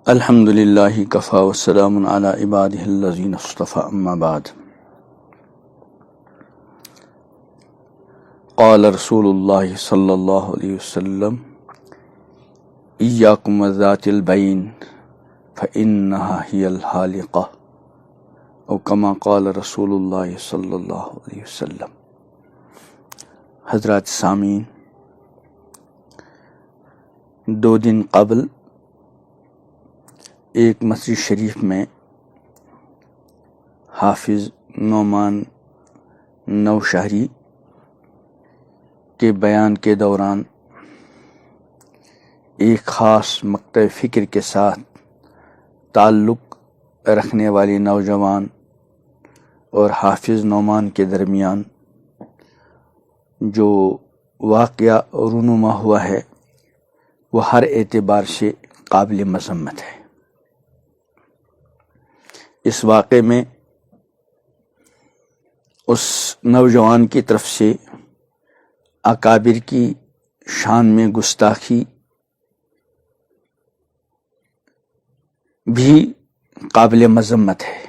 الحمد للہ کفا وسلام علی عبادہ الذین اصطفى اما بعد قال رسول اللہ صلی اللہ علیہ وسلم ایاکم وذات البین فإنها هی الحالقہ او کما قال رسول اللہ صلی اللہ علیہ وسلم۔ حضرات سامعین، 2 دن قبل ایک مسجد شریف میں حافظ نعمان نوشہری کے بیان کے دوران ایک خاص مقطع فکر کے ساتھ تعلق رکھنے والی نوجوان اور حافظ نعمان کے درمیان جو واقعہ رونما ہوا ہے وہ ہر اعتبار سے قابل مذمت ہے۔ اس واقعے میں اس نوجوان کی طرف سے اکابر کی شان میں گستاخی بھی قابل مذمت ہے،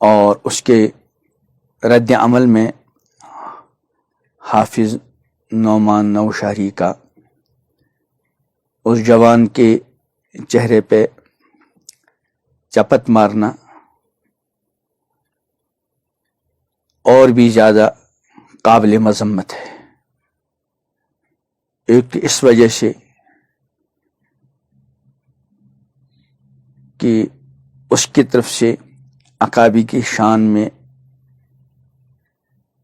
اور اس کے رد عمل میں حافظ نعمان نوشہری کا اس جوان کے چہرے پہ چپت مارنا اور بھی زیادہ قابل مذمت ہے۔ ایک اس وجہ سے کہ اس کی طرف سے اکابر کی شان میں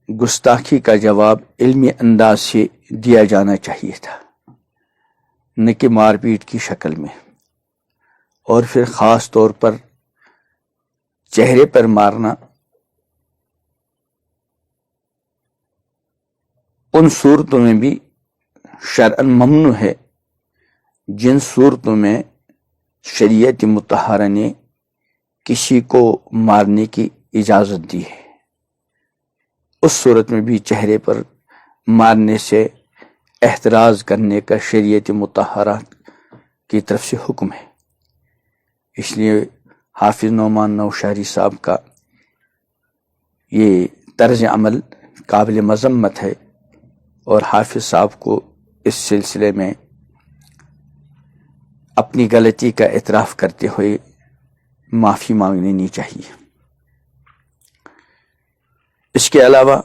گستاخی کا جواب علمی انداز سے دیا جانا چاہیے تھا، نہ کہ مار پیٹ کی شکل میں، اور پھر خاص طور پر چہرے پر مارنا ان صورتوں میں بھی شرعاً ممنوع ہے جن صورتوں میں شریعت مطہرہ نے کسی کو مارنے کی اجازت دی ہے۔ اس صورت میں بھی چہرے پر مارنے سے احتراز کرنے کا شریعت مطہرہ کی طرف سے حکم ہے۔ اس لیے حافظ نعمان نوشہری صاحب کا یہ طرز عمل قابل مذمت ہے، اور حافظ صاحب کو اس سلسلے میں اپنی غلطی کا اعتراف کرتے ہوئے معافی مانگنی چاہیے۔ اس کے علاوہ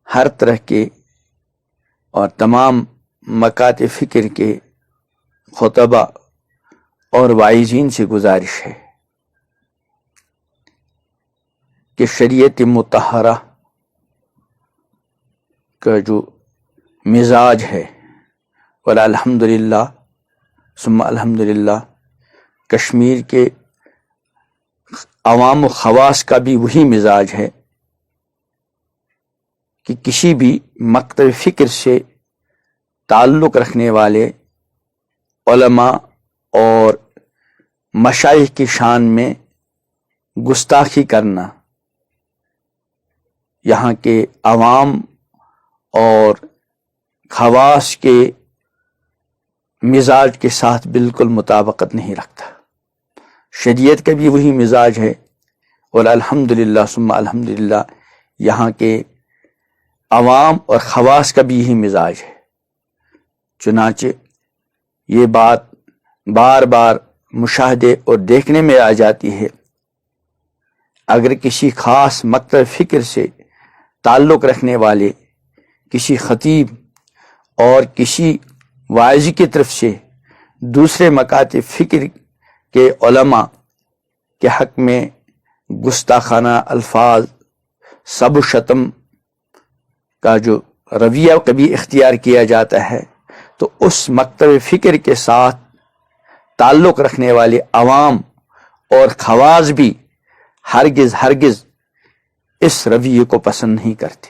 ہر طرح کے اور تمام مکاتب فکر کے خطبہ اور واعظین سے گزارش ہے کہ شریعت مطہرہ کا جو مزاج ہے، اور الحمدللہ ثم الحمدللہ کشمیر کے عوام و خواص کا بھی وہی مزاج ہے کہ کسی بھی مکتب فکر سے تعلق رکھنے والے علماء اور مشائخ کی شان میں گستاخی کرنا یہاں کے عوام اور خواص کے مزاج کے ساتھ بالکل مطابقت نہیں رکھتا۔ شریعت کا بھی وہی مزاج ہے، اور الحمدللہ ثم الحمدللہ یہاں کے عوام اور خواص کا بھی یہی مزاج ہے۔ چنانچہ یہ بات بار بار مشاہدے اور دیکھنے میں آ جاتی ہے، اگر کسی خاص مکتب فکر سے تعلق رکھنے والے کسی خطیب اور کسی واعظ کی طرف سے دوسرے مکاتب فکر کے علماء کے حق میں گستاخانہ الفاظ، سب و شتم کا جو رویہ کبھی اختیار کیا جاتا ہے، تو اس مکتب فکر کے ساتھ تعلق رکھنے والے عوام اور خواص بھی ہرگز اس رویے کو پسند نہیں کرتے۔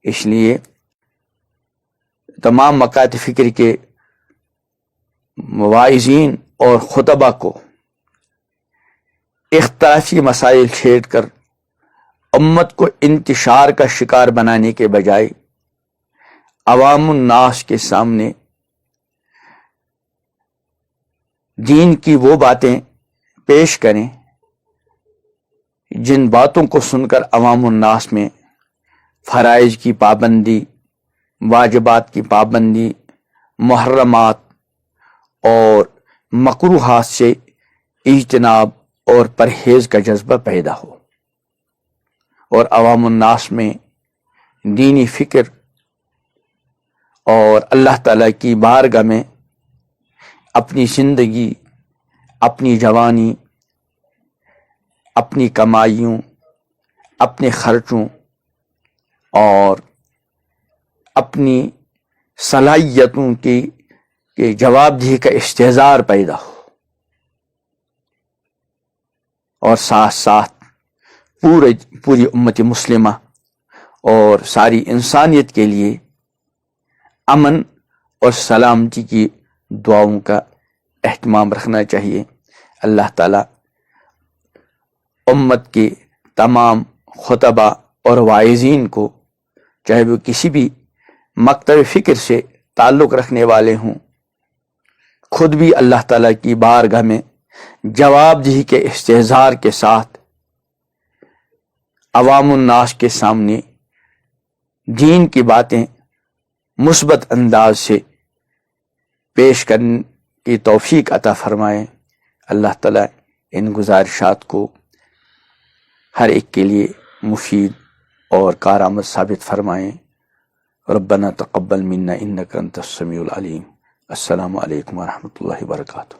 اس لیے تمام مکاتب فکر کے واعظین اور خطبہ کو اختلافی مسائل چھیڑ کر امت کو انتشار کا شکار بنانے کے بجائے عوام الناس کے سامنے دین کی وہ باتیں پیش کریں جن باتوں کو سن کر عوام الناس میں فرائض کی پابندی، واجبات کی پابندی، محرمات اور مکروہات سے اجتناب اور پرہیز کا جذبہ پیدا ہو، اور عوام الناس میں دینی فکر اور اللہ تعالیٰ کی بارگاہ میں اپنی زندگی، اپنی جوانی، اپنی کمائیوں، اپنے خرچوں اور اپنی صلاحیتوں کی جواب دہی کا استحضار پیدا ہو، اور ساتھ ساتھ پوری امت مسلمہ اور ساری انسانیت کے لیے امن اور سلامتی کی دعاؤں کا اہتمام رکھنا چاہیے۔ اللہ تعالیٰ امت کے تمام خطبہ اور واعظین کو، چاہے وہ کسی بھی مکتب فکر سے تعلق رکھنے والے ہوں، خود بھی اللہ تعالیٰ کی بارگاہ میں جواب دہی کے استحضار کے ساتھ عوام الناس کے سامنے دین کی باتیں مثبت انداز سے پیش کرنے کی توفیق عطا فرمائے۔ اللہ تعالیٰ ان گزارشات کو ہر ایک کے لیے مفید اور کارآمد ثابت فرمائیں۔ ربنا تقبل منا انک انت السمیع العلیم۔ السلام علیکم ورحمۃ اللہ وبرکاتہ۔